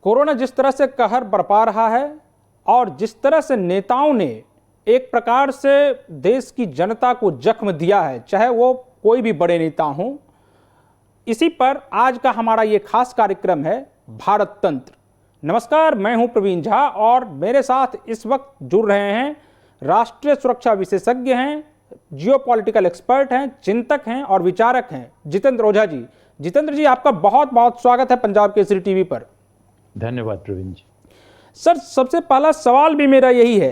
Corona जिस तरह से कहर बरपा रहा है और जिस तरह से नेताओं ने एक प्रकार से देश की जनता को जख्म दिया है, चाहे वो कोई भी बड़े नेता हों, इसी पर आज का हमारा ये खास कार्यक्रम है भारत तंत्र। नमस्कार, मैं हूं प्रवीण झा और मेरे साथ इस वक्त जुड़ रहे हैं राष्ट्रीय सुरक्षा विशेषज्ञ हैं, जियोपॉलिटिकल एक्सपर्ट हैं, चिंतक हैं और विचारक हैं जितेंद्र ओझा जी। जितेंद्र जी, आपका बहुत बहुत स्वागत है पंजाब केसरी टीवी पर। धन्यवाद प्रवीण जी। सर, सबसे पहला सवाल भी मेरा यही है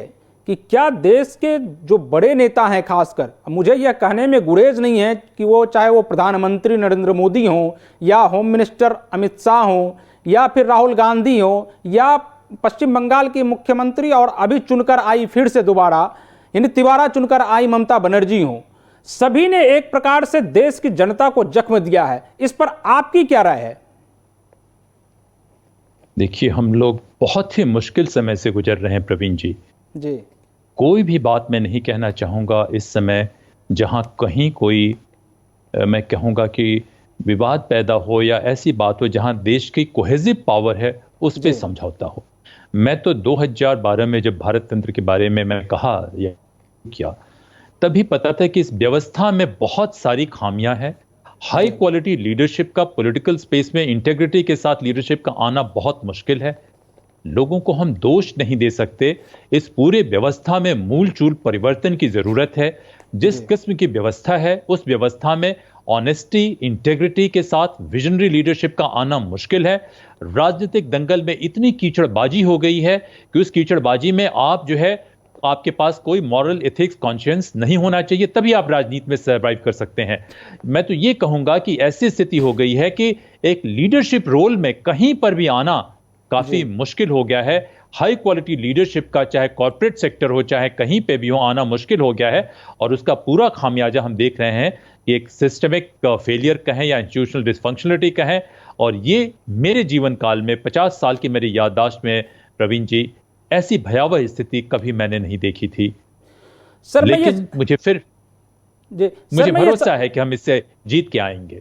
कि क्या देश के जो बड़े नेता हैं, खासकर मुझे यह कहने में गुरेज नहीं है कि वो चाहे वो प्रधानमंत्री नरेंद्र मोदी हों या होम मिनिस्टर अमित शाह हों या फिर राहुल गांधी हों या पश्चिम बंगाल की मुख्यमंत्री और अभी चुनकर आई फिर से दोबारा यानी तिवारा चुनकर आई ममता बनर्जी हों, सभी ने एक प्रकार से देश की जनता को जख्म दिया है। इस पर आपकी क्या राय है? देखिए, हम लोग बहुत ही मुश्किल समय से गुजर रहे हैं प्रवीण जी। कोई भी बात मैं नहीं कहना चाहूंगा इस समय जहां कहीं कोई मैं कहूंगा कि विवाद पैदा हो या ऐसी बात हो जहां देश की कोहेसिव पावर है उस पर समझौता हो। मैं तो 2012 में जब भारत तंत्र के बारे में मैं कहा या किया, तभी पता था कि इस व्यवस्था में बहुत सारी खामियां हैं। हाई क्वालिटी लीडरशिप का पॉलिटिकल स्पेस में इंटेग्रिटी के साथ लीडरशिप का आना बहुत मुश्किल है। लोगों को हम दोष नहीं दे सकते। इस पूरे व्यवस्था में मूल चूल परिवर्तन की जरूरत है। जिस किस्म की व्यवस्था है उस व्यवस्था में ऑनेस्टी, इंटेग्रिटी के साथ विजनरी लीडरशिप का आना मुश्किल है। राजनीतिक दंगल में इतनी कीचड़बाजी हो गई है कि उस कीचड़बाजी में आप जो है, आपके पास कोई मॉरल एथिक्स कॉन्शियंस नहीं होना चाहिए, तभी आप राजनीति में सर्वाइव कर सकते हैं। मैं तो ये कहूंगा कि ऐसी स्थिति हो गई है कि एक लीडरशिप रोल में कहीं पर भी आना काफी मुश्किल हो गया है। हाई क्वालिटी लीडरशिप का चाहे कॉर्पोरेट सेक्टर हो चाहे कहीं पे भी हो, आना मुश्किल हो गया है। और उसका पूरा खामियाजा हम देख रहे हैं कि एक सिस्टमिक फेलियर कहें या इंस्टीट्यूशनल डिसफंक्शनलिटी कहें। और ये मेरे जीवन काल में 50 साल की मेरी याददाश्त में प्रवीण जी ऐसी भयावह स्थिति कभी मैंने नहीं देखी थी। सर, लेकिन मुझे भरोसा है कि हम इससे जीत के आएंगे।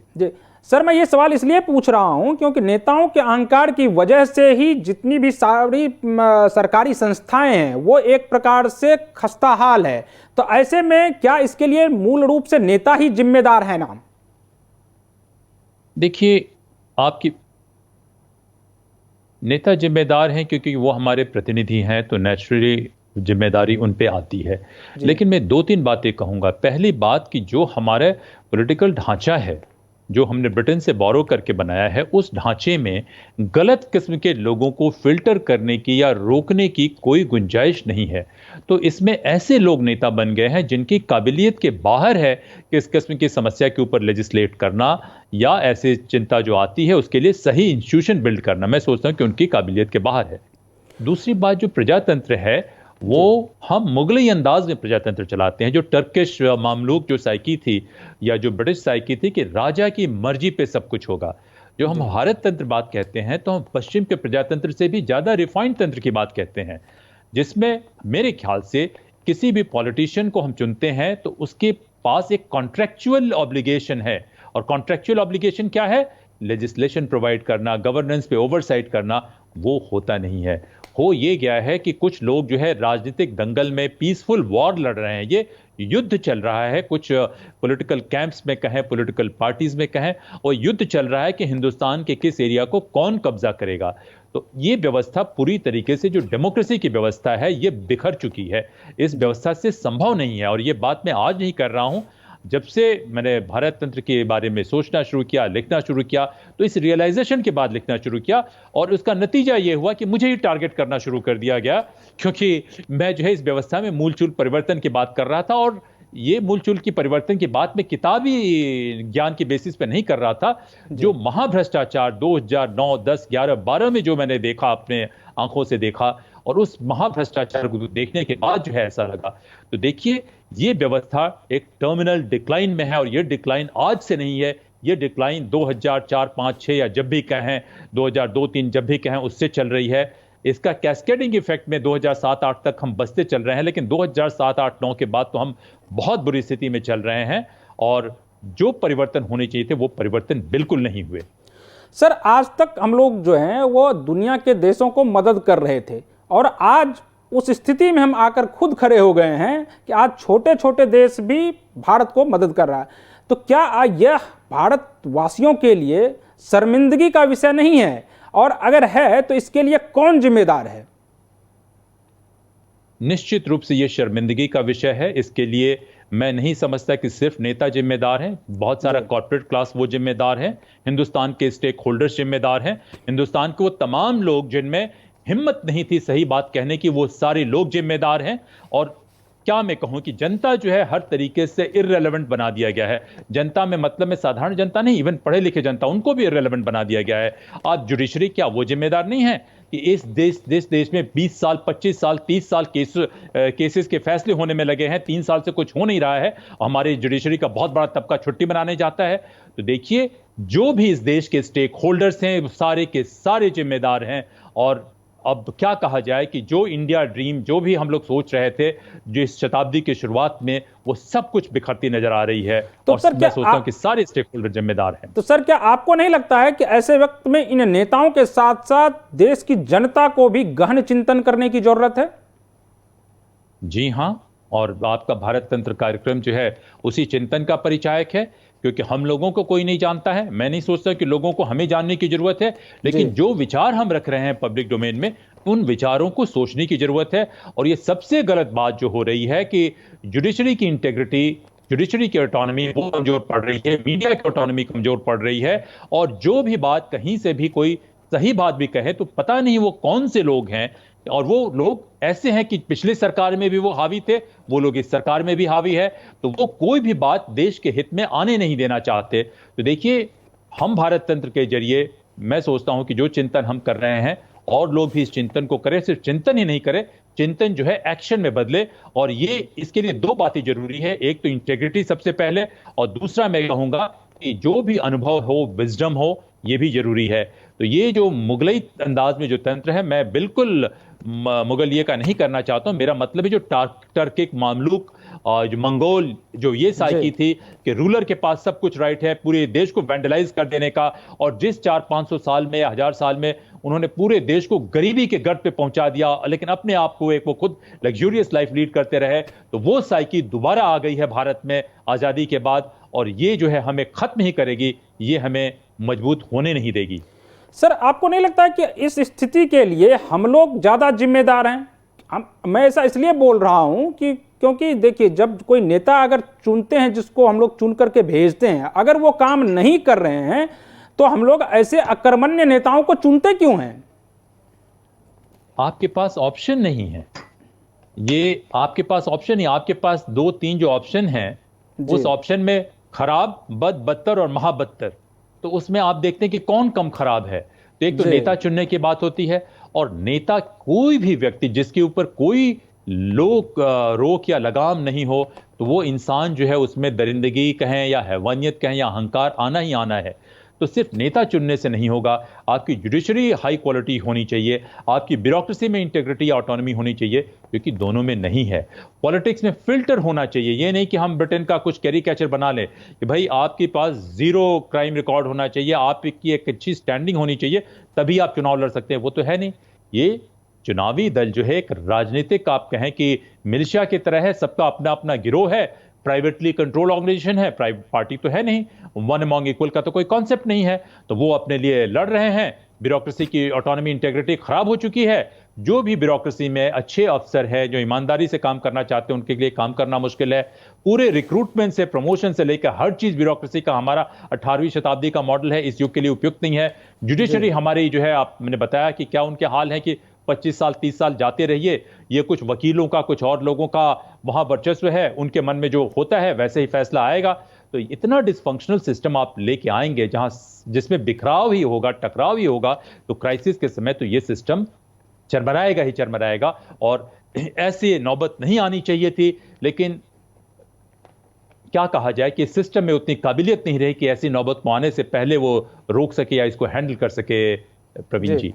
सर, मैं ये सवाल इसलिए पूछ रहा हूं क्योंकि नेताओं के अहंकार की वजह से ही जितनी भी सारी सरकारी संस्थाएं हैं वो एक प्रकार से खस्ता हाल है। तो ऐसे में क्या इसके लिए मूल रूप से नेता ही जिम्मेदार है ना? देखिए, आपकी नेता जिम्मेदार हैं क्योंकि वो हमारे प्रतिनिधि हैं, तो नेचुरली जिम्मेदारी उन पे आती है। लेकिन मैं 2-3 बातें कहूंगा। पहली बात कि जो हमारा पॉलिटिकल ढांचा है, जो हमने ब्रिटेन से बोरो करके बनाया है, उस ढांचे में गलत किस्म के लोगों को फिल्टर करने की या रोकने की कोई गुंजाइश नहीं है। तो इसमें ऐसे लोग नेता बन गए हैं जिनकी काबिलियत के बाहर है कि इस किस्म की समस्या के ऊपर लेजिस्लेट करना या ऐसे चिंता जो आती है उसके लिए सही इंस्टीट्यूशन बिल्ड करना। मैं सोचता हूं कि उनकी काबिलियत के बाहर है। दूसरी बात, जो प्रजातंत्र है वो हम मुगलई अंदाज में प्रजातंत्र चलाते हैं। जो टर्किश मामलूक जो साइकी थी या जो ब्रिटिश साइकी थी कि राजा की मर्जी पे सब कुछ होगा। जो हम भारत तंत्र बात कहते हैं तो हम पश्चिम के प्रजातंत्र से भी ज्यादा रिफाइंड तंत्र की बात कहते हैं, जिसमें मेरे ख्याल से किसी भी पॉलिटिशियन को हम चुनते हैं तो उसके पास एक कॉन्ट्रेक्चुअल ऑब्लिगेशन है। और कॉन्ट्रेक्चुअल ऑब्लिगेशन क्या है? लेजिस्लेशन प्रोवाइड करना, गवर्नेंस पे ओवरसाइट करना। वो होता नहीं है। हो ये गया है कि कुछ लोग जो है राजनीतिक दंगल में पीसफुल वॉर लड़ रहे हैं। ये युद्ध चल रहा है, कुछ पॉलिटिकल कैंप्स में कहें, पॉलिटिकल पार्टीज में कहें, और युद्ध चल रहा है कि हिंदुस्तान के किस एरिया को कौन कब्जा करेगा। तो ये व्यवस्था पूरी तरीके से जो डेमोक्रेसी की व्यवस्था है ये बिखर चुकी है। इस व्यवस्था से संभव नहीं है। और ये बात मैं आज नहीं कर रहा हूं, जब से मैंने भारत तंत्र के बारे में सोचना शुरू किया, लिखना शुरू किया, तो इस रियलाइजेशन के बाद लिखना शुरू किया। और उसका नतीजा यह हुआ कि मुझे ही टारगेट करना शुरू कर दिया गया, क्योंकि मैं जो है इस व्यवस्था में मूलचूल परिवर्तन की बात कर रहा था। और ये मूलचूल की परिवर्तन की बात में किताबी ज्ञान की बेसिस पे नहीं कर रहा था। जो महाभ्रष्टाचार 2009, 10, 11, 12 में जो मैंने देखा, अपने आंखों से देखा, और उस महाभ्रष्टाचार को देखने के बाद जो है ऐसा लगा। तो देखिए, ये व्यवस्था एक टर्मिनल डिक्लाइन में है। और ये डिक्लाइन आज से नहीं है, ये डिक्लाइन 2004, 5, 6 या जब भी कहें 2002-3 जब भी कहें उससे चल रही है। इसका कैस्केडिंग इफेक्ट में 2007-8 तक हम बसते चल रहे हैं, लेकिन 2007-8-9 के बाद तो हम बहुत बुरी स्थिति में चल रहे हैं। और जो परिवर्तन होने चाहिए थे वो परिवर्तन बिल्कुल नहीं हुए। सर, आज तक हम लोग जो हैं वो दुनिया के देशों को मदद कर रहे थे, और आज उस स्थिति में हम आकर खुद खड़े हो गए हैं कि आज छोटे छोटे देश भी भारत को मदद कर रहा है। तो क्या यह भारत वासियों के लिए शर्मिंदगी का विषय नहीं है, और अगर है तो इसके लिए कौन जिम्मेदार है? निश्चित रूप से यह शर्मिंदगी का विषय है। इसके लिए मैं नहीं समझता कि सिर्फ नेता जिम्मेदार हैं, बहुत सारा कॉर्पोरेट क्लास वो जिम्मेदार है, हिंदुस्तान के स्टेक होल्डर्स जिम्मेदार हैं, हिंदुस्तान के वो तमाम लोग जिनमें हिम्मत नहीं थी सही बात कहने की, वो सारे लोग जिम्मेदार हैं। और क्या मैं कहूं कि जनता जो है हर तरीके से इररेलेवेंट बना दिया गया है। जनता में मतलब में साधारण जनता नहीं, इवन पढ़े लिखे जनता, उनको भी इररेलेवेंट बना दिया गया है। आज जुडिशरी क्या वो जिम्मेदार नहीं है कि इस देश में 20 साल 25 साल 30 साल केसेस के फैसले होने में लगे हैं, 3 साल से कुछ हो नहीं रहा है, हमारी जुडिशरी का बहुत बड़ा तबका छुट्टी मनाने जाता है। तो देखिए, जो भी इस देश के स्टेक होल्डर्स हैं सारे के सारे जिम्मेदार हैं। और अब क्या कहा जाए कि जो इंडिया ड्रीम जो भी हम लोग सोच रहे थे जो इस शताब्दी की शुरुआत में, वो सब कुछ बिखरती नजर आ रही है। तो और सर, मैं सोचता हूं कि सारे स्टेक होल्डर जिम्मेदार हैं। तो सर, क्या आपको नहीं लगता है कि ऐसे वक्त में इन नेताओं के साथ साथ देश की जनता को भी गहन चिंतन करने की जरूरत है? जी हां, और आपका भारत तंत्र कार्यक्रम जो है उसी चिंतन का परिचायक है, क्योंकि हम लोगों को कोई नहीं जानता है। मैं नहीं सोचता कि लोगों को हमें जानने की जरूरत है, लेकिन जो विचार हम रख रहे हैं पब्लिक डोमेन में, उन विचारों को सोचने की जरूरत है। और ये सबसे गलत बात जो हो रही है कि जुडिशरी की इंटेग्रिटी, जुडिशरी की ऑटोनॉमी वो कमजोर पड़ रही है, मीडिया की ऑटोनॉमी कमजोर पड़ रही है। और जो भी बात कहीं से भी कोई सही बात भी कहे तो पता नहीं वो कौन से लोग हैं, और वो लोग ऐसे हैं कि पिछली सरकार में भी वो हावी थे, वो लोग इस सरकार में भी हावी है, तो वो कोई भी बात देश के हित में आने नहीं देना चाहते। तो देखिए, हम भारत तंत्र के जरिए मैं सोचता हूं कि जो चिंतन हम कर रहे हैं और लोग भी इस चिंतन को करें, सिर्फ चिंतन ही नहीं करें, चिंतन जो है एक्शन में बदले। और ये इसके लिए दो बातें जरूरी है, एक तो इंटेग्रिटी सबसे पहले, और दूसरा मैं कहूंगा कि जो भी अनुभव हो, विजडम हो, ये भी जरूरी है। तो ये जो मुगलई अंदाज में जो तंत्र है, मैं बिल्कुल मुगलिये का नहीं करना चाहता हूं। मेरा मतलब है जो टर्किक मामलूक जो मंगोल जो ये साइकी थी कि रूलर के पास सब कुछ राइट है पूरे देश को वैंडलाइज कर देने का, और जिस 400-500 साल में या 1000 साल में उन्होंने पूरे देश को गरीबी के गर्त पे पहुंचा दिया, लेकिन अपने आप को एक वो खुद लग्जूरियस लाइफ लीड करते रहे। तो वो साइकी दोबारा आ गई है भारत में आजादी के बाद, और ये जो है हमें खत्म ही करेगी, ये हमें मजबूत होने नहीं देगी। सर, आपको नहीं लगता है कि इस स्थिति के लिए हम लोग ज्यादा जिम्मेदार हैं? मैं ऐसा इसलिए बोल रहा हूं कि क्योंकि देखिए, जब कोई नेता अगर चुनते हैं, जिसको हम लोग चुन करके भेजते हैं, अगर वो काम नहीं कर रहे हैं तो हम लोग ऐसे अकर्मण्य नेताओं को चुनते क्यों हैं? आपके पास ऑप्शन नहीं है, ये आपके पास ऑप्शन नहीं, आपके पास 2-3 जो ऑप्शन हैं, उस ऑप्शन में खराब, बदतर और महाबदतर, तो उसमें आप देखते हैं कि कौन कम खराब है। तो एक तो नेता चुनने की बात होती है, और नेता कोई भी व्यक्ति जिसके ऊपर कोई रोक या लगाम नहीं हो, तो वो इंसान जो है उसमें दरिंदगी कहें या हैवानियत कहें या अहंकार आना ही आना है। तो सिर्फ नेता चुनने से नहीं होगा, आपकी जुडिशरी हाई क्वालिटी होनी चाहिए, आपकी ब्यूरोक्रेसी में इंटेग्रिटी ऑटोनॉमी होनी चाहिए, क्योंकि दोनों में नहीं है। पॉलिटिक्स में फिल्टर होना चाहिए, ये नहीं कि हम ब्रिटेन का कुछ कैरी कैचर बना लें कि भाई आपके पास 0 क्राइम रिकॉर्ड होना चाहिए, आपकी एक अच्छी स्टैंडिंग होनी चाहिए, तभी आप चुनाव लड़ सकते हैं। वो तो है नहीं। ये चुनावी दल जो है एक राजनीतिक, आप कहें कि मिलिशिया की तरह है, सबका अपना अपना गिरोह है, प्राइवेटली कंट्रोल ऑर्गेनाइजेशन है, प्राइवेट पार्टी तो है नहीं, वन अमॉन्ग इक्वल का तो कोई कॉन्सेप्ट नहीं है। तो वो अपने लिए लड़ रहे हैं, ब्यूरोक्रेसी की ऑटोनॉमी इंटेग्रिटी खराब हो चुकी है। जो भी ब्यूरोक्रेसी में अच्छे अफसर है जो ईमानदारी से काम करना चाहते हैं, उनके लिए काम करना मुश्किल है। पूरे रिक्रूटमेंट से प्रमोशन से लेकर हर चीज ब्यूरोक्रेसी का हमारा 18वीं शताब्दी का मॉडल है, इस युग के लिए उपयुक्त नहीं है। जुडिशरी हमारी जो है, आपने बताया कि क्या उनके हाल है कि 25 साल 30 साल जाते रहिए, ये कुछ वकीलों का कुछ और लोगों का वहां वर्चस्व है, उनके मन में जो होता है वैसे ही फैसला आएगा। तो इतना डिसफंक्शनल सिस्टम आप लेके आएंगे जहां जिसमें बिखराव ही होगा, टकराव ही होगा, तो क्राइसिस के समय तो ये सिस्टम चरमराएगा ही चरमराएगा। और ऐसी नौबत नहीं आनी चाहिए थी, लेकिन क्या कहा जाए कि सिस्टम में उतनी काबिलियत नहीं रही कि ऐसी नौबत को आने से पहले वो रोक सके या इसको हैंडल कर सके। प्रवीण जी,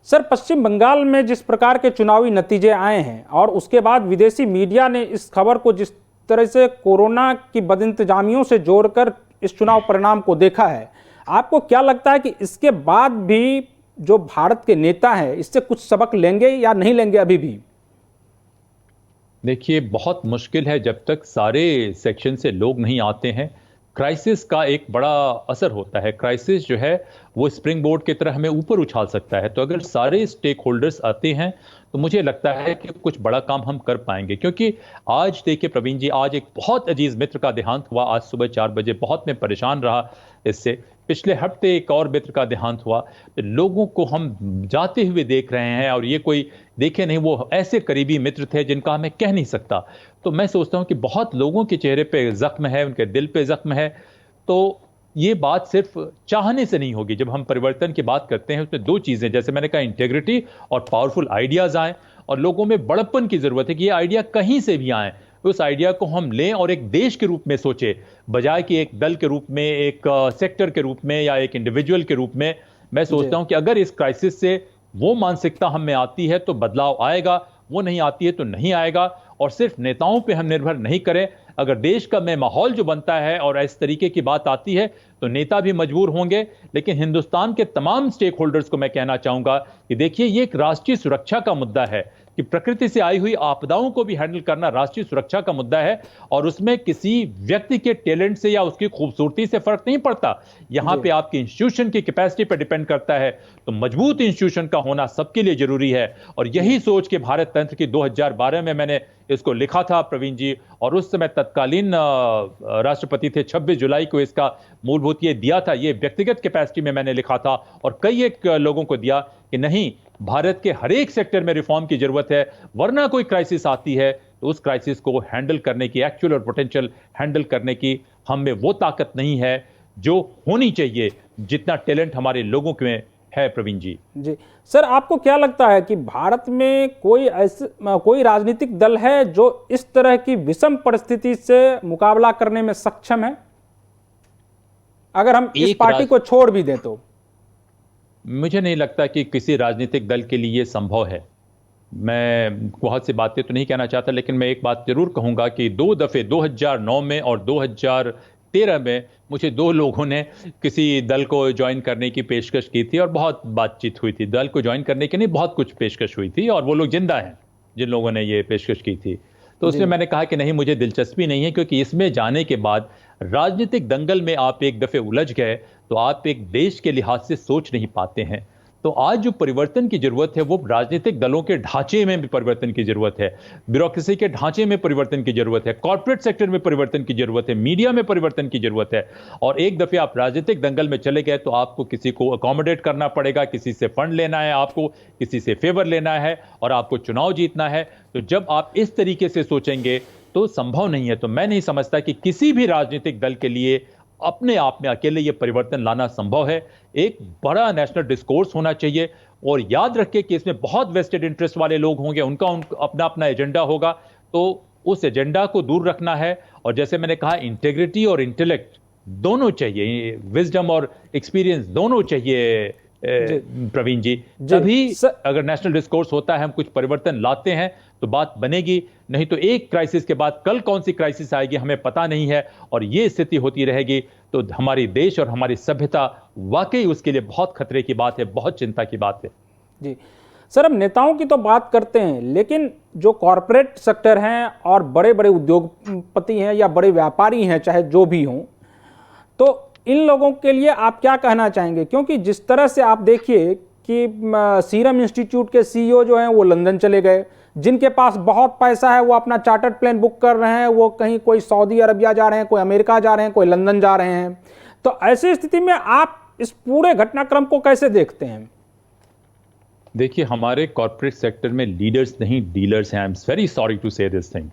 सर, पश्चिम बंगाल में जिस प्रकार के चुनावी नतीजे आए हैं और उसके बाद विदेशी मीडिया ने इस खबर को जिस तरह से कोरोना की बदइंतजामियों से जोड़कर इस चुनाव परिणाम को देखा है, आपको क्या लगता है कि इसके बाद भी जो भारत के नेता हैं इससे कुछ सबक लेंगे या नहीं लेंगे अभी भी? देखिए, बहुत मुश्किल है जब तक सारे सेक्शन से लोग नहीं आते हैं। क्राइसिस का एक बड़ा असर होता है। क्राइसिस जो है वो स्प्रिंग बोर्ड की तरह हमें ऊपर उछाल सकता है। तो अगर सारे स्टेक होल्डर्स आते हैं तो मुझे लगता है कि कुछ बड़ा काम हम कर पाएंगे। क्योंकि आज देखिए प्रवीण जी, आज एक बहुत अजीज मित्र का देहांत हुआ। आज सुबह 4 बजे बहुत मैं परेशान रहा इससे। पिछले हफ्ते एक और मित्र का देहांत हुआ। तो लोगों को हम जाते हुए देख रहे हैं, और ये कोई देखे नहीं, वो ऐसे करीबी मित्र थे जिनका मैं कह नहीं सकता। तो मैं सोचता हूं कि बहुत लोगों के चेहरे पे जख्म है, उनके दिल पे जख्म है। तो ये बात सिर्फ चाहने से नहीं होगी। जब हम परिवर्तन की बात करते हैं उसमें दो चीजें, जैसे मैंने कहा, इंटेग्रिटी और पावरफुल आइडियाज आए, और लोगों में बड़प्पन की जरूरत है कि ये आइडिया कहीं से भी आए, उस आइडिया को हम लें और एक देश के रूप में सोचे, बजाय कि एक दल के रूप में, एक सेक्टर के रूप में, या एक इंडिविजुअल के रूप में। मैं सोचता हूं कि अगर इस क्राइसिस से वो मानसिकता हम में आती है तो बदलाव आएगा, वो नहीं आती है तो नहीं आएगा। और सिर्फ नेताओं पे हम निर्भर नहीं करें। अगर देश का में माहौल जो बनता है और इस तरीके की बात आती है तो नेता भी मजबूर होंगे। लेकिन हिंदुस्तान के तमाम स्टेक होल्डर्स को मैं कहना चाहूंगा कि देखिए, ये एक राष्ट्रीय सुरक्षा का मुद्दा है कि प्रकृति से आई हुई आपदाओं को भी हैंडल करना राष्ट्रीय सुरक्षा का मुद्दा है। और उसमें किसी व्यक्ति के टैलेंट से या उसकी खूबसूरती से फर्क नहीं पड़ता। यहां पे आपकी इंस्टीट्यूशन की कैपेसिटी पर डिपेंड करता है। तो मजबूत इंस्टीट्यूशन का होना सबके लिए जरूरी है। और यही सोच के भारत तंत्र की 2012 में मैंने इसको लिखा था प्रवीण जी। और उस समय तत्कालीन राष्ट्रपति थे, 26 जुलाई को इसका मूलभूत ये दिया था। ये व्यक्तिगत कैपेसिटी में मैंने लिखा था और कई एक लोगों को दिया कि नहीं, भारत के हर एक सेक्टर में रिफॉर्म की जरूरत है, वरना कोई क्राइसिस आती है तो उस क्राइसिस को हैंडल करने की, एक्चुअल और पोटेंशियल हैंडल करने की हम में वो ताकत नहीं है जो होनी चाहिए, जितना टैलेंट हमारे लोगों में है। प्रवीण जी जी सर, आपको क्या लगता है कि भारत में कोई राजनीतिक दल है जो इस तरह की विषम परिस्थिति से मुकाबला करने में सक्षम है, अगर हम इस पार्टी को छोड़ भी दें तो? मुझे नहीं लगता कि किसी राजनीतिक दल के लिए संभव है। मैं बहुत सी बातें तो नहीं कहना चाहता, लेकिन मैं एक बात जरूर कहूंगा कि 2 दफे 2009 में और 2013 में मुझे 2 लोगों ने किसी दल को ज्वाइन करने की पेशकश की थी और बहुत बातचीत हुई थी। दल को ज्वाइन करने की नहीं, बहुत कुछ पेशकश हुई थी, और वो लोग जिंदा हैं जिन लोगों ने ये पेशकश की थी। तो उसमें मैंने कहा कि नहीं, मुझे दिलचस्पी नहीं है, क्योंकि इसमें जाने के बाद राजनीतिक दंगल में आप एक दफे उलझ गए तो आप एक देश के लिहाज से सोच नहीं पाते हैं। तो आज जो परिवर्तन की जरूरत है वो राजनीतिक दलों के ढांचे में भी परिवर्तन की जरूरत है, ब्यूरोक्रेसी के ढांचे में परिवर्तन की जरूरत है, कॉर्पोरेट सेक्टर में परिवर्तन की जरूरत है, मीडिया में परिवर्तन की जरूरत है। और एक दफे आप राजनीतिक दंगल में चले गए तो आपको किसी को अकोमोडेट करना पड़ेगा, किसी से फंड लेना है, आपको किसी से फेवर लेना है, और आपको चुनाव जीतना है। तो जब आप इस तरीके से सोचेंगे तो संभव नहीं है। तो मैं नहीं समझता कि किसी भी राजनीतिक दल के लिए अपने आप में अकेले ये परिवर्तन लाना संभव है। एक बड़ा नेशनल डिस्कोर्स होना चाहिए, और याद रखिए कि इसमें बहुत वेस्टेड इंटरेस्ट वाले लोग होंगे, उनका अपना अपना एजेंडा होगा। तो उस एजेंडा को दूर रखना है। और जैसे मैंने कहा, इंटेग्रिटी और इंटेलेक्ट दोनों चाहिए, विजडम और एक्सपीरियंस दोनों चाहिए प्रवीण जी। तभी अगर नेशनल डिस्कोर्स होता है, हम कुछ परिवर्तन लाते हैं तो बात बनेगी। नहीं तो एक क्राइसिस के बाद कल कौन सी क्राइसिस आएगी हमें पता नहीं है, और ये स्थिति होती रहेगी तो हमारी देश और हमारी सभ्यता वाकई उसके लिए बहुत खतरे की बात है, बहुत चिंता की बात है। जी सर, अब नेताओं की तो बात करते हैं, लेकिन जो कॉरपोरेट सेक्टर हैं और बड़े बड़े उद्योगपति हैं या बड़े व्यापारी हैं, चाहे जो भी हों, तो इन लोगों के लिए आप क्या कहना चाहेंगे? क्योंकि जिस तरह से आप देखिए कि सीरम इंस्टीट्यूट के सीईओ जो हैं वो लंदन चले गए, जिनके पास बहुत पैसा है वो अपना चार्टर्ड प्लेन बुक कर रहे हैं, वो कहीं कोई सऊदी अरबिया जा रहे हैं, कोई अमेरिका जा रहे हैं, कोई लंदन जा रहे हैं। तो ऐसी स्थिति में आप इस पूरे घटनाक्रम को कैसे देखते हैं? देखिए, हमारे कॉर्पोरेट सेक्टर में लीडर्स नहीं, डीलर्स हैं। I am very sorry to say this thing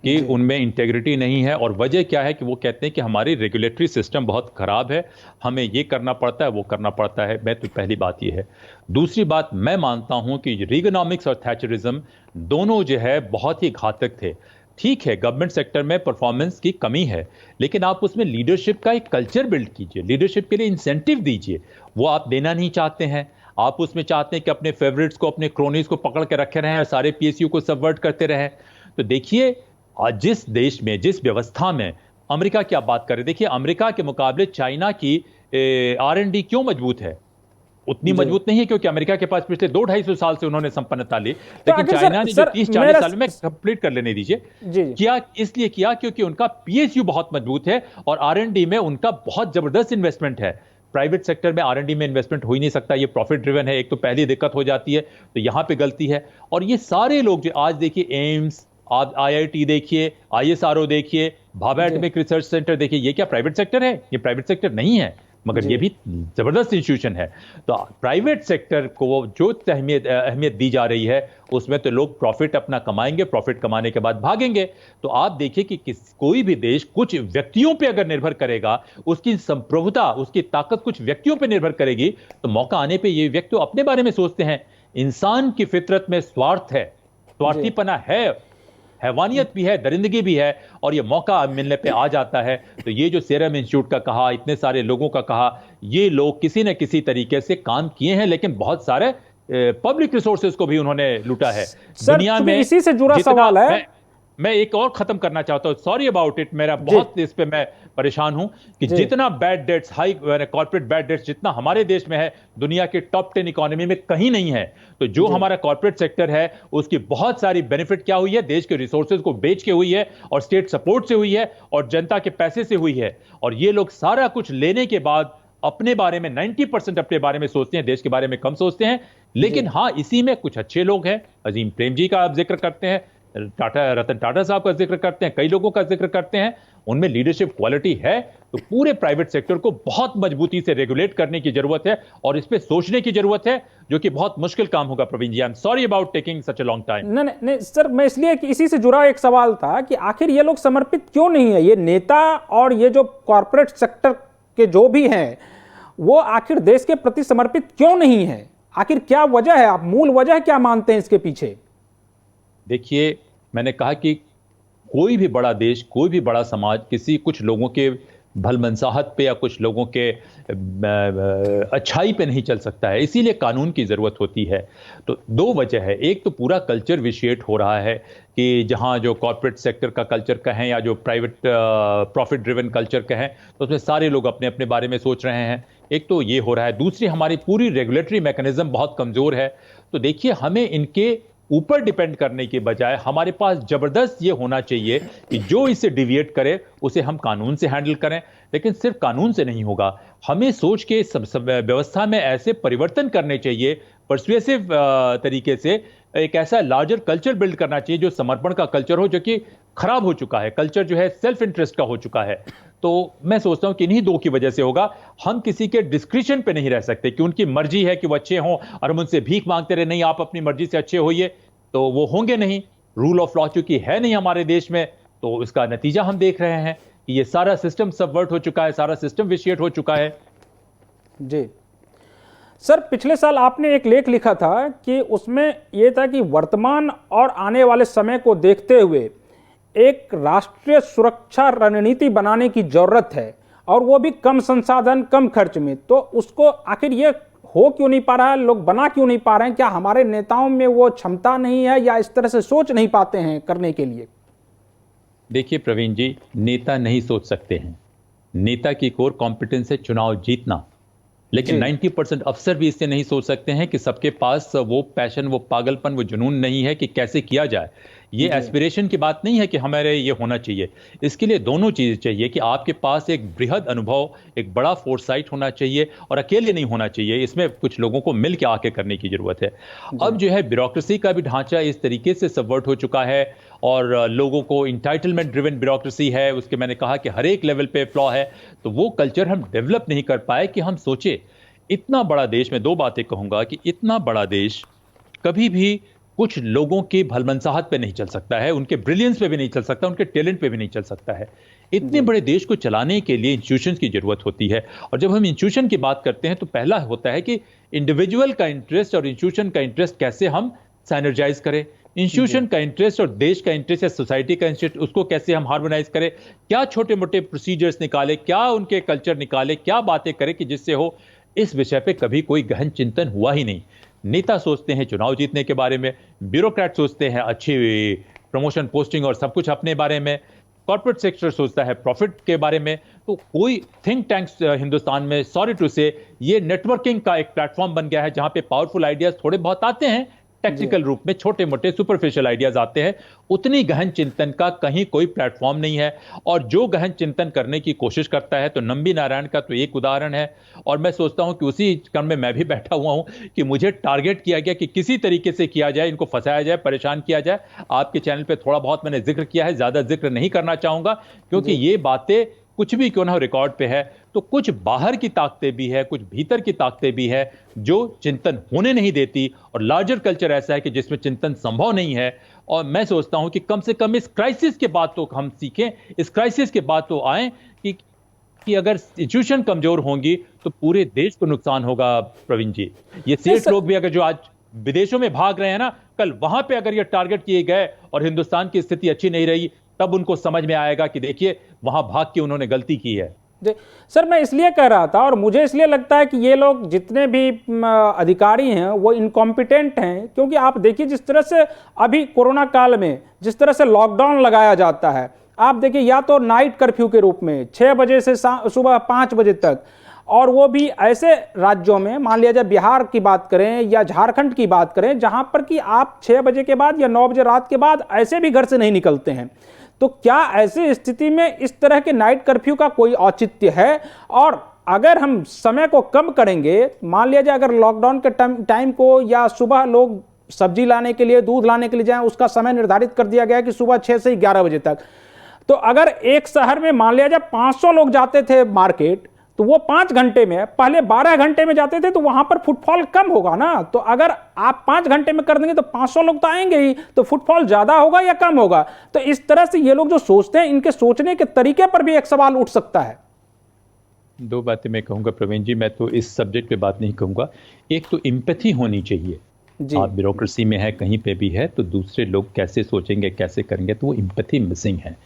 कि उनमें इंटेग्रिटी नहीं है। और वजह क्या है कि वो कहते हैं कि हमारी रेगुलेटरी सिस्टम बहुत खराब है, हमें ये करना पड़ता है, वो करना पड़ता है। मैं तो पहली बात ये है। दूसरी बात, मैं मानता हूं कि रीगोनॉमिक्स और थैचरिज्म दोनों जो है बहुत ही घातक थे। ठीक है, गवर्नमेंट सेक्टर में परफॉर्मेंस की कमी है, लेकिन आप उसमें लीडरशिप का एक कल्चर बिल्ड कीजिए, लीडरशिप के लिए इंसेंटिव दीजिए। वो आप देना नहीं चाहते हैं। आप उसमें चाहते हैं कि अपने फेवरेट्स को, अपने क्रोनीज को पकड़ के रखे रहें और सारे पीएसयू को सबवर्ट करते रहें। तो देखिए, आज जिस देश में, जिस व्यवस्था में, अमेरिका की आप बात करें, देखिए अमेरिका के मुकाबले चाइना की R&D क्यों मजबूत है? उतनी मजबूत नहीं है क्योंकि अमेरिका के पास पिछले 200-250 साल से उन्होंने संपन्नता ली, लेकिन चाइना ने जो 30-40 साल में कंप्लीट कर लेने दीजिए किया, इसलिए किया क्योंकि उनका PSU बहुत मजबूत है और R&D में उनका बहुत जबरदस्त इन्वेस्टमेंट है। प्राइवेट सेक्टर में R&D में इन्वेस्टमेंट हो ही नहीं सकता, ये प्रॉफिट ड्रिवन है, एक तो पहली दिक्कत हो जाती है, तो यहां पे गलती है। और ये सारे लोग जो आज देखिए एम्स, IIT देखिए, ISRO देखिए, भाभा एटॉमिक रिसर्च सेंटर देखिए, ये क्या प्राइवेट सेक्टर है? ये प्राइवेट सेक्टर नहीं है, मगर ये भी जबरदस्त इंस्टीट्यूशन है। तो प्राइवेट सेक्टर को जो अहमियत दी जा रही है उसमें तो लोग प्रॉफिट अपना कमाएंगे, प्रॉफिट कमाने के बाद भागेंगे। तो आप देखिए कि कोई भी देश कुछ व्यक्तियों पे अगर निर्भर करेगा, उसकी संप्रभुता, उसकी ताकत कुछ व्यक्तियों पे निर्भर करेगी, तो मौका आने पे ये व्यक्ति अपने बारे में सोचते हैं। इंसान की फितरत में स्वार्थ है, स्वार्थीपना है, हैवानियत भी है, दरिंदगी भी है, और ये मौका मिलने पे आ जाता है। तो ये जो सीरम इंस्टीट्यूट का कहा, इतने सारे लोगों का कहा, ये लोग किसी न किसी तरीके से काम किए हैं, लेकिन बहुत सारे पब्लिक रिसोर्सेज को भी उन्होंने लूटा है। दुनिया में इसी से जुड़ा सवाल है, मैं एक और खत्म करना चाहता हूं, सॉरी अबाउट इट, मेरा बहुत इस पे मैं परेशान हूं कि जितना bad debts, high corporate bad debts जितना हमारे देश में है, दुनिया के टॉप 10 इकोनॉमी में कहीं नहीं है। तो जो हमारा कॉर्पोरेट सेक्टर है उसकी बहुत सारी बेनिफिट क्या हुई है? देश के रिसोर्सेज को बेच के हुई है, और स्टेट सपोर्ट से हुई है, और जनता के पैसे से हुई है। और ये लोग सारा कुछ लेने के बाद अपने बारे में 90% अपने बारे में सोचते हैं, देश के बारे में कम सोचते हैं। लेकिन हाँ, इसी में कुछ अच्छे लोग हैं, अजीम प्रेम जी का आप जिक्र करते हैं, रतन टाटा साहब का जिक्र करते हैं, कई लोगों का जिक्र करते हैं, उनमें लीडरशिप क्वालिटी है। तो पूरे प्राइवेट सेक्टर को बहुत मजबूती से रेगुलेट करने की जरूरत है, और इस पे सोचने की जरूरत है, जो कि बहुत मुश्किल काम होगा। Praveen ji, I am sorry about taking such a long time. नहीं सर, मैं इसलिए कि इसी से जुड़ा एक सवाल था कि आखिर ये लोग समर्पित क्यों नहीं है, ये नेता और ये जो कॉर्पोरेट सेक्टर के जो भी हैं, वो आखिर देश के प्रति समर्पित क्यों नहीं है? आखिर क्या वजह है? आप मूल वजह क्या मानते हैं इसके पीछे? देखिए, मैंने कहा कि कोई भी बड़ा देश, कोई भी बड़ा समाज कुछ लोगों के भलमनसाहत पे या कुछ लोगों के अच्छाई पे नहीं चल सकता है, इसीलिए कानून की ज़रूरत होती है। तो दो वजह है, एक तो पूरा कल्चर विशिएट हो रहा है कि जहां जो कॉर्पोरेट सेक्टर का कल्चर कहें या जो प्राइवेट प्रॉफिट ड्रिवन कल्चर कहें, तो उसमें सारे लोग अपने अपने बारे में सोच रहे हैं। एक तो ये हो रहा है, दूसरी हमारी पूरी रेगुलेटरी मैकेनिज्म बहुत कमज़ोर है। तो देखिए, हमें इनके ऊपर डिपेंड करने के बजाय हमारे पास जबरदस्त ये होना चाहिए कि जो इसे डिविएट करे उसे हम कानून से हैंडल करें। लेकिन सिर्फ कानून से नहीं होगा, हमें सोच के सब व्यवस्था में ऐसे परिवर्तन करने चाहिए, परसुएसिव तरीके से एक ऐसा लार्जर कल्चर बिल्ड करना चाहिए जो समर्पण का कल्चर हो, जो कि खराब हो चुका है। कल्चर जो है सेल्फ इंटरेस्ट का हो चुका है। तो मैं सोचता हूं कि इन्हीं दो की वजह से होगा। हम किसी के डिस्क्रिप्शन पे नहीं रह सकते कि उनकी मर्जी है कि वो अच्छे हों और हम उनसे भीख मांगते रहे, नहीं आप अपनी मर्जी से अच्छे होइए, तो वो होंगे नहीं। रूल ऑफ लॉ चूंकि है नहीं हमारे देश में, तो इसका नतीजा हम देख रहे हैं कि ये सारा सिस्टम सबवर्ट हो चुका है, सारा सिस्टम विशिएट हो चुका है। जी सर, पिछले साल आपने एक लेख लिखा था कि उसमें यह था कि वर्तमान और आने वाले समय को देखते हुए एक राष्ट्रीय सुरक्षा रणनीति बनाने की जरूरत है, और वो भी कम संसाधन कम खर्च में। तो उसको आखिर ये हो क्यों नहीं पा रहा है, लोग बना क्यों नहीं पा रहे हैं? क्या हमारे नेताओं में वो क्षमता नहीं है, या इस तरह से सोच नहीं पाते हैं करने के लिए? देखिए प्रवीण जी, नेता नहीं सोच सकते हैं। नेता की कोर कॉम्पिटेंस है चुनाव जीतना, लेकिन 90% अफसर भी इससे नहीं सोच सकते हैं कि सबके पास वो पैशन, वो पागलपन, वो जुनून नहीं है कि कैसे किया जाए। ये एस्पिरेशन की बात नहीं है कि हमारे ये होना चाहिए। इसके लिए दोनों चीज़ चाहिए कि आपके पास एक बृहद अनुभव, एक बड़ा फोरसाइट होना चाहिए, और अकेले नहीं होना चाहिए। इसमें कुछ लोगों को मिल के आके करने की जरूरत है। अब जो है ब्यूरोक्रेसी का भी ढांचा इस तरीके से सबवर्ट हो चुका है, और लोगों को इंटाइटलमेंट ड्रिवन ब्यूरोक्रेसी है, उसके मैंने कहा कि हर एक लेवल पे फ्लॉ है। तो वो कल्चर हम डेवलप नहीं कर पाए कि हम सोचे। इतना बड़ा देश, मैं दो बातें कहूंगा कि इतना बड़ा देश कभी भी कुछ लोगों की भलमनसाहत पे नहीं चल सकता है, उनके ब्रिलियंस पे भी नहीं चल सकता, उनके टैलेंट पे भी नहीं चल सकता है। इतने बड़े देश को चलाने के लिए इंस्टीट्यूशंस की जरूरत होती है। और जब हम इंस्टीट्यूशन की बात करते हैं तो पहला होता है कि इंडिविजुअल का इंटरेस्ट और इंस्टीट्यूशन का इंटरेस्ट कैसे हम सैनर्जाइज करें। इंस्टीट्यूशन का इंटरेस्ट और देश का इंटरेस्ट या सोसाइटी का इंटरेस्ट, उसको कैसे हम हार्मोनाइज करें। क्या छोटे मोटे प्रोसीजर्स निकाले, क्या उनके कल्चर निकाले, क्या बातें करें कि जिससे हो। इस विषय पे कभी कोई गहन चिंतन हुआ ही नहीं। नेता सोचते हैं चुनाव जीतने के बारे में, ब्यूरोक्रेट सोचते हैं अच्छी प्रमोशन, पोस्टिंग और सब कुछ अपने बारे में। कॉर्पोरेट सेक्टर सोचता है प्रॉफिट के बारे में। तो कोई थिंक टैंक्स हिंदुस्तान में, सॉरी टू से, ये नेटवर्किंग का एक प्लेटफॉर्म बन गया है जहां पे पावरफुल आइडियाज थोड़े बहुत आते हैं, टेक्निकल रूप में छोटे मोटे सुपरफिशियल आइडियाज आते हैं, उतनी गहन चिंतन का कहीं कोई प्लेटफॉर्म नहीं है। और जो गहन चिंतन करने की कोशिश करता है, तो नंबी नारायण का तो एक उदाहरण है। और मैं सोचता हूं कि उसी क्रम में मैं भी बैठा हुआ हूं कि मुझे टारगेट किया गया कि किसी तरीके से किया जाए, इनको फंसाया जाए, परेशान किया जाए। आपके चैनल पर थोड़ा बहुत मैंने जिक्र किया है, ज्यादा जिक्र नहीं करना चाहूंगा, क्योंकि ये बातें कुछ भी क्यों ना रिकॉर्ड पे है, तो कुछ बाहर की ताकतें भी है, कुछ भीतर की ताकतें भी है जो चिंतन होने नहीं देती। और लार्जर कल्चर ऐसा है कि जिसमें चिंतन संभव नहीं है। और मैं सोचता हूं कि कम से कम इस क्राइसिस के बाद तो हम सीखें, इस क्राइसिस के बाद तो आए कि अगर इंस्टीट्यूशन कमजोर होंगी तो पूरे देश को नुकसान होगा। प्रवीण जी, ये सेठ लोग भी अगर जो आज विदेशों में भाग रहे हैं ना, कल वहां पे अगर ये टारगेट किए गए और हिंदुस्तान की स्थिति अच्छी नहीं रही, तब उनको समझ में आएगा कि देखिए वहां भाग के उन्होंने गलती की है। सर, मैं इसलिए कह रहा था, और मुझे इसलिए लगता है कि ये लोग जितने भी अधिकारी हैं वो इनकॉम्पिटेंट हैं, क्योंकि आप देखिए जिस तरह से अभी कोरोना काल में जिस तरह से लॉकडाउन लगाया जाता है, आप देखिए या तो नाइट कर्फ्यू के रूप में 6 बजे से सुबह 5 बजे तक, और वो भी ऐसे राज्यों में, मान लिया जाए बिहार की बात करें या झारखंड की बात करें, जहां पर कि आप 6 बजे के बाद या 9 बजे रात के बाद ऐसे भी घर से नहीं निकलते हैं। तो क्या ऐसी स्थिति में इस तरह के नाइट कर्फ्यू का कोई औचित्य है? और अगर हम समय को कम करेंगे, मान लिया जाए अगर लॉकडाउन के टाइम को, या सुबह लोग सब्जी लाने के लिए, दूध लाने के लिए जाएं, उसका समय निर्धारित कर दिया गया है कि सुबह 6 से 11 बजे तक, तो अगर एक शहर में मान लिया जाए 500 लोग जाते थे मार्केट, तो वो 5 घंटे में, पहले 12 घंटे में जाते थे, तो वहां पर फुटफॉल कम होगा ना। तो अगर आप 5 घंटे में कर देंगे तो 500 लोग तो आएंगे ही, तो फुटफॉल ज्यादा होगा या कम होगा? तो इस तरह से ये लोग जो सोचते हैं, इनके सोचने के तरीके पर भी एक सवाल उठ सकता है। दो बातें मैं कहूंगा प्रवीण जी, मैं तो इस सब्जेक्ट पे बात नहीं कहूंगा। एक तो एम्पैथी होनी चाहिए। आप ब्यूरोक्रेसी में है, कहीं पे भी है, तो दूसरे लोग कैसे सोचेंगे, कैसे करेंगे, तो वो एम्पैथी मिसिंग है।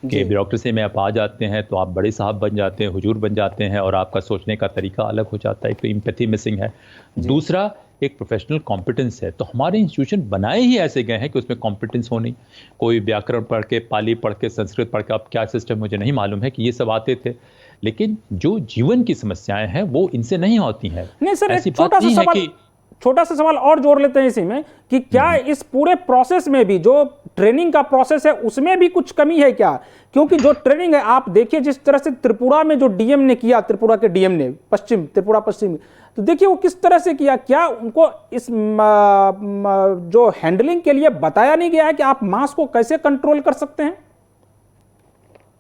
कि ब्यूरोक्रेसी में आप आ जाते हैं तो आप बड़े साहब बन जाते हैं, हुजूर बन जाते हैं, और आपका सोचने का तरीका अलग हो जाता है। तो एम्पैथी मिसिंग है। दूसरा, एक प्रोफेशनल कॉम्पिटेंस है। तो हमारे इंस्टीट्यूशन बनाए ही ऐसे गए हैं कि उसमें कॉम्पिटेंस हो नहीं। कोई व्याकरण पढ़ के, पाली पढ़ के, संस्कृत पढ़ के, अब क्या सिस्टम मुझे नहीं मालूम है, कि ये सब आते थे, लेकिन जो जीवन की समस्याएं हैं वो इनसे नहीं होती हैं। नहीं सर, एक छोटा सा सवाल और जोड़ लेते हैं इसी में, कि क्या इस पूरे प्रोसेस में भी, जो ट्रेनिंग का प्रोसेस है, उसमें भी कुछ कमी है क्या? क्योंकि जो ट्रेनिंग है, आप देखिए जिस तरह से त्रिपुरा में जो डीएम ने किया, त्रिपुरा के डीएम ने त्रिपुरा पश्चिम, तो देखिए वो किस तरह से किया। क्या उनको इस जो हैंडलिंग के लिए बताया नहीं गया है कि आप मास को कैसे कंट्रोल कर सकते हैं?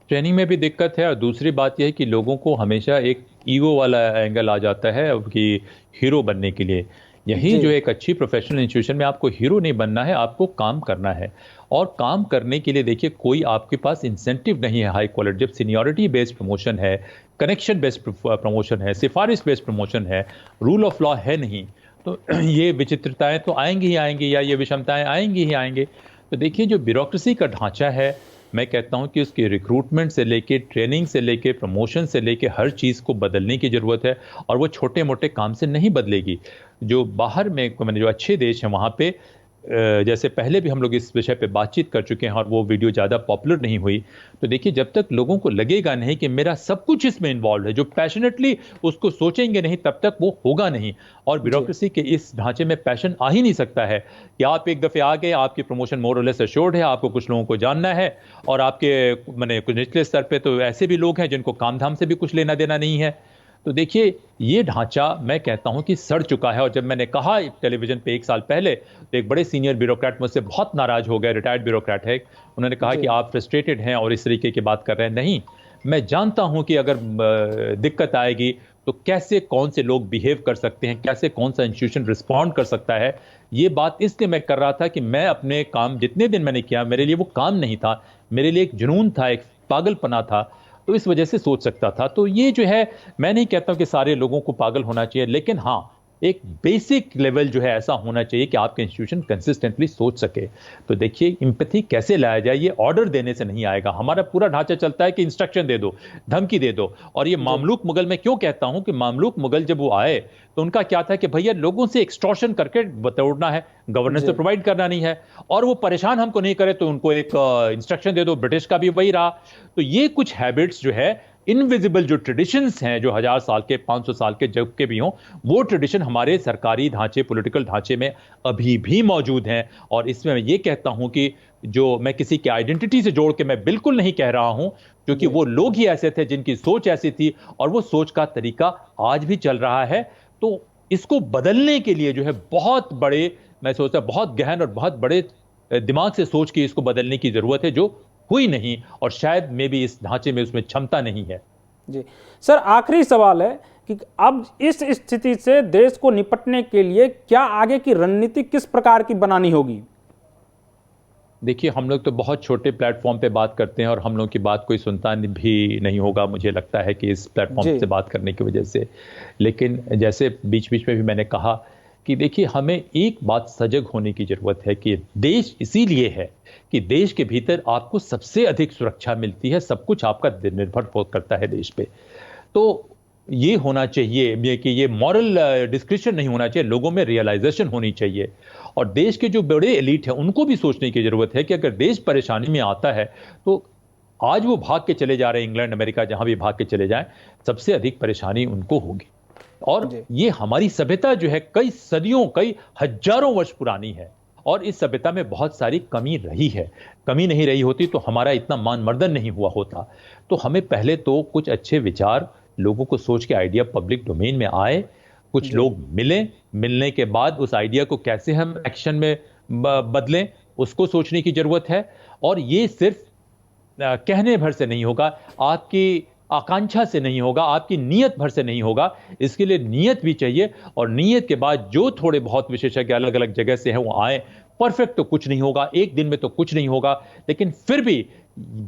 ट्रेनिंग में भी दिक्कत है। और दूसरी बात यह है कि लोगों को हमेशा एक ईगो वाला एंगल आ जाता है कि हीरो बनने के लिए। यही जो एक अच्छी प्रोफेशनल इंस्टीट्यूशन में आपको हीरो नहीं बनना है, आपको काम करना है। और काम करने के लिए देखिए कोई आपके पास इंसेंटिव नहीं है हाई क्वालिटी। जब सीनियरिटी बेस्ड प्रमोशन है, कनेक्शन बेस्ड प्रमोशन है, सिफारिश बेस्ड प्रमोशन है, रूल ऑफ लॉ है नहीं, तो ये विचित्रताएं तो आएंगी ही आएंगी, या ये विषमताएं आएंगी ही आएंगे। तो देखिए जो ब्यूरोक्रेसी का ढांचा है, मैं कहता हूं कि उसकी रिक्रूटमेंट से लेके, ट्रेनिंग से लेके, प्रमोशन से लेके, हर चीज़ को बदलने की ज़रूरत है। और वो छोटे मोटे काम से नहीं बदलेगी। जो बाहर में जो अच्छे देश हैं वहाँ पे, जैसे पहले भी हम लोग इस विषय पे बातचीत कर चुके हैं और वो वीडियो ज़्यादा पॉपुलर नहीं हुई, तो देखिए जब तक लोगों को लगेगा नहीं कि मेरा सब कुछ इसमें इन्वॉल्व है, जो पैशनेटली उसको सोचेंगे नहीं, तब तक वो होगा नहीं। और ब्यूरोक्रेसी के इस ढांचे में पैशन आ ही नहीं सकता है कि आप एक दफ़े आ गए, आपकी प्रमोशन मोर और लेस एश्योर्ड है, आपको कुछ लोगों को जानना है, और आपके कुछ निचले स्तर पर तो ऐसे भी लोग हैं जिनको काम धाम से भी कुछ लेना देना नहीं है। तो देखिए ये ढांचा मैं कहता हूं कि सड़ चुका है। और जब मैंने कहा टेलीविजन पे 1 साल पहले, तो एक बड़े सीनियर ब्यूरोक्रेट मुझसे बहुत नाराज हो गए, रिटायर्ड ब्यूरोक्रेट है, उन्होंने कहा कि आप फ्रस्ट्रेटेड हैं और इस तरीके की बात कर रहे हैं। नहीं, मैं जानता हूं कि अगर दिक्कत आएगी तो कैसे कौन से लोग बिहेव कर सकते हैं, कैसे कौन सा इंस्टीट्यूशन रिस्पॉन्ड कर सकता है। ये बात इसलिए मैं कर रहा था कि मैं अपने काम जितने दिन मैंने किया, मेरे लिए वो काम नहीं था, मेरे लिए एक जुनून था, एक पागलपना था, तो इस वजह से सोच सकता था। तो ये जो है, मैं नहीं कहता हूं कि सारे लोगों को पागल होना चाहिए, लेकिन हाँ, एक बेसिक लेवल जो है ऐसा होना चाहिए कि आपके इंस्टीट्यूशन कंसिस्टेंटली सोच सके। तो देखिए एम्पैथी कैसे लाया जाए, ये ऑर्डर देने से नहीं आएगा। हमारा पूरा ढांचा चलता है कि इंस्ट्रक्शन दे दो, धमकी दे दो। और ये मामलूक मुगल में क्यों कहता हूं कि मामलूक मुगल जब वो आए तो उनका क्या था कि भैया लोगों से एक्सटॉर्शन करके बतौड़ना है, गवर्नेंस तो प्रोवाइड करना नहीं है, और वो परेशान हमको नहीं करे तो उनको एक इंस्ट्रक्शन दे दो। ब्रिटिश का भी वही रहा। तो ये कुछ हैबिट्स जो है इनविजिबल जो ट्रेडिशंस हैं, जो 1000 साल के 500 साल के जब के भी हों, वो ट्रेडिशन हमारे सरकारी ढांचे, पॉलिटिकल ढांचे में अभी भी मौजूद हैं। और इसमें मैं ये कहता हूं कि जो मैं किसी की आइडेंटिटी से जोड़ के मैं बिल्कुल नहीं कह रहा हूं, क्योंकि वो लोग ही ऐसे थे जिनकी सोच ऐसी थी और वो सोच का तरीका आज भी चल रहा है। तो इसको बदलने के लिए जो है बहुत बड़े, मैं सोचता बहुत गहन और बहुत बड़े दिमाग से सोच के इसको बदलने की जरूरत है, जो हुई नहीं, और शायद मे भी इस ढांचे में उसमें क्षमता नहीं है। जी सर, आखिरी सवाल है कि अब इस स्थिति से देश को निपटने के लिए क्या आगे की रणनीति किस प्रकार की बनानी होगी? देखिए हम लोग तो बहुत छोटे प्लेटफॉर्म पे बात करते हैं और हम लोग की बात कोई सुनता भी नहीं होगा, मुझे लगता है कि इस प्लेटफॉर्म से बात करने की वजह से। लेकिन जैसे बीच बीच में भी मैंने कहा कि देखिए हमें एक बात सजग होने की जरूरत है कि देश इसीलिए है कि देश के भीतर आपको सबसे अधिक सुरक्षा मिलती है, सब कुछ आपका निर्भर करता है देश पे। तो ये होना चाहिए कि ये मॉरल डिस्क्रिप्शन नहीं होना चाहिए, लोगों में रियलाइजेशन होनी चाहिए। और देश के जो बड़े एलीट हैं उनको भी सोचने की जरूरत है कि अगर देश परेशानी में आता है तो आज वो भाग के चले जा रहे हैं इंग्लैंड, अमेरिका, जहां भी भाग के चले जाएं, सबसे अधिक परेशानी उनको होगी। और ये हमारी सभ्यता जो है कई सदियों, कई हजारों वर्ष पुरानी है, और इस सभ्यता में बहुत सारी कमी रही है। कमी नहीं रही होती तो हमारा इतना मान मर्दन नहीं हुआ होता। तो हमें पहले तो कुछ अच्छे विचार, लोगों को सोच के आइडिया पब्लिक डोमेन में आए, कुछ लोग मिलें, मिलने के बाद उस आइडिया को कैसे हम एक्शन में बदलें, उसको सोचने की जरूरत है। और ये सिर्फ कहने भर से नहीं होगा, आपकी आकांक्षा से नहीं होगा, आपकी नीयत भर से नहीं होगा। इसके लिए नीयत भी चाहिए, और नीयत के बाद जो थोड़े बहुत विशेषज्ञ अलग अलग जगह से हैं वो आए। परफेक्ट तो कुछ नहीं होगा, एक दिन में तो कुछ नहीं होगा, लेकिन फिर भी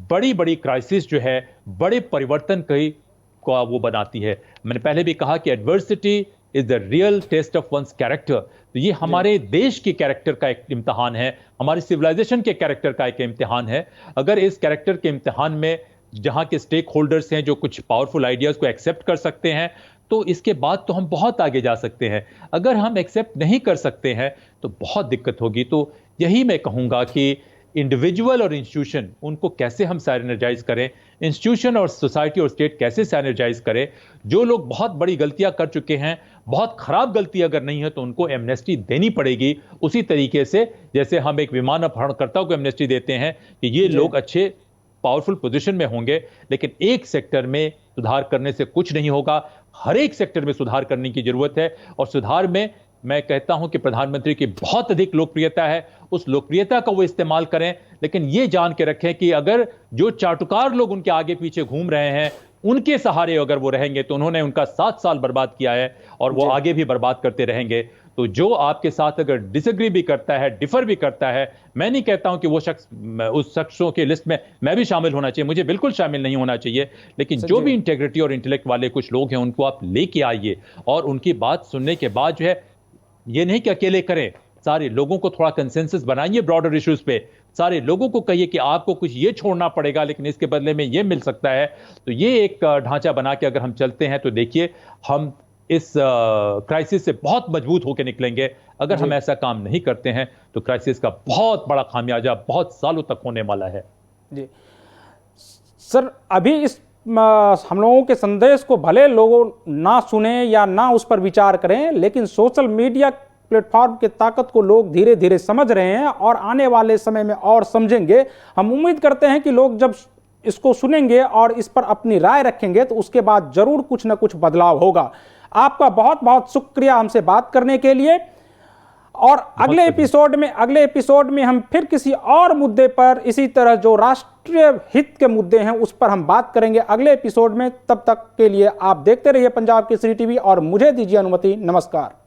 बड़ी बड़ी क्राइसिस जो है बड़े परिवर्तन को वो बनाती है। मैंने पहले भी कहा कि adversity is the real test of one's character. तो ये हमारे देश के कैरेक्टर का एक इम्तिहान है, हमारी सिविलाइजेशन के कैरेक्टर का एक इम्तिहान है। अगर इस कैरेक्टर के इम्तिहान में जहां के स्टेक होल्डर्स हैं जो कुछ पावरफुल आइडियाज को एक्सेप्ट कर सकते हैं, तो इसके बाद तो हम बहुत आगे जा सकते हैं। अगर हम एक्सेप्ट नहीं कर सकते हैं तो बहुत दिक्कत होगी। तो यही मैं कहूंगा कि इंडिविजुअल और इंस्टीट्यूशन, उनको कैसे हम सैनिटाइज करें, इंस्टीट्यूशन और सोसाइटी और स्टेट कैसे सैनिटाइज करें। जो लोग बहुत बड़ी गलतियां कर चुके हैं, बहुत खराब गलती अगर नहीं है तो उनको एमनेस्टी देनी पड़ेगी, उसी तरीके से जैसे हम एक विमान अपहरणकर्ता को एमनेस्टी देते हैं कि ये लोग अच्छे पावरफुल पोजीशन में होंगे। लेकिन एक सेक्टर में सुधार करने से कुछ नहीं होगा, हर एक सेक्टर में सुधार करने की जरूरत है। और सुधार में मैं कहता हूं कि प्रधानमंत्री की बहुत अधिक लोकप्रियता है, उस लोकप्रियता का वो इस्तेमाल करें, लेकिन ये जान के रखें कि अगर जो चाटुकार लोग उनके आगे पीछे घूम रहे हैं, उनके सहारे अगर वो रहेंगे तो उन्होंने उनका 7 साल बर्बाद किया है और वो आगे भी बर्बाद करते रहेंगे। तो जो आपके साथ अगर डिसएग्री भी करता है, डिफर भी करता है, मैं नहीं कहता हूं कि वो शख्स उस शख्सों के लिस्ट में मैं भी शामिल होना चाहिए, मुझे बिल्कुल शामिल नहीं होना चाहिए, लेकिन जो भी इंटेग्रिटी और इंटेलेक्ट वाले कुछ लोग हैं उनको आप लेके आइए और उनकी बात सुनने के बाद जो है, ये नहीं कि अकेले करें, सारे लोगों को थोड़ा कंसेंसस बनाइए ब्रॉडर इश्यूज पे, सारे लोगों को कहिए कि आपको कुछ ये छोड़ना पड़ेगा लेकिन इसके बदले में ये मिल सकता है। तो ये एक ढांचा बना के अगर हम चलते हैं तो देखिए हम इस क्राइसिस से बहुत मजबूत होकर निकलेंगे। अगर हम ऐसा काम नहीं करते हैं तो क्राइसिस का बहुत बड़ा खामियाजा बहुत सालों तक होने वाला है। जी सर, अभी इस हम लोगों के संदेश को भले लोग ना सुने या ना उस पर विचार करें, लेकिन सोशल मीडिया प्लेटफॉर्म की ताकत को लोग धीरे धीरे समझ रहे हैं और आने वाले समय में और समझेंगे। हम उम्मीद करते हैं कि लोग जब इसको सुनेंगे और इस पर अपनी राय रखेंगे तो उसके बाद जरूर कुछ ना कुछ बदलाव होगा। आपका बहुत बहुत शुक्रिया हमसे बात करने के लिए, और अगले एपिसोड में हम फिर किसी और मुद्दे पर, इसी तरह जो राष्ट्रीय हित के मुद्दे हैं उस पर हम बात करेंगे अगले एपिसोड में। तब तक के लिए आप देखते रहिए पंजाब केसरी टीवी और मुझे दीजिए अनुमति। नमस्कार।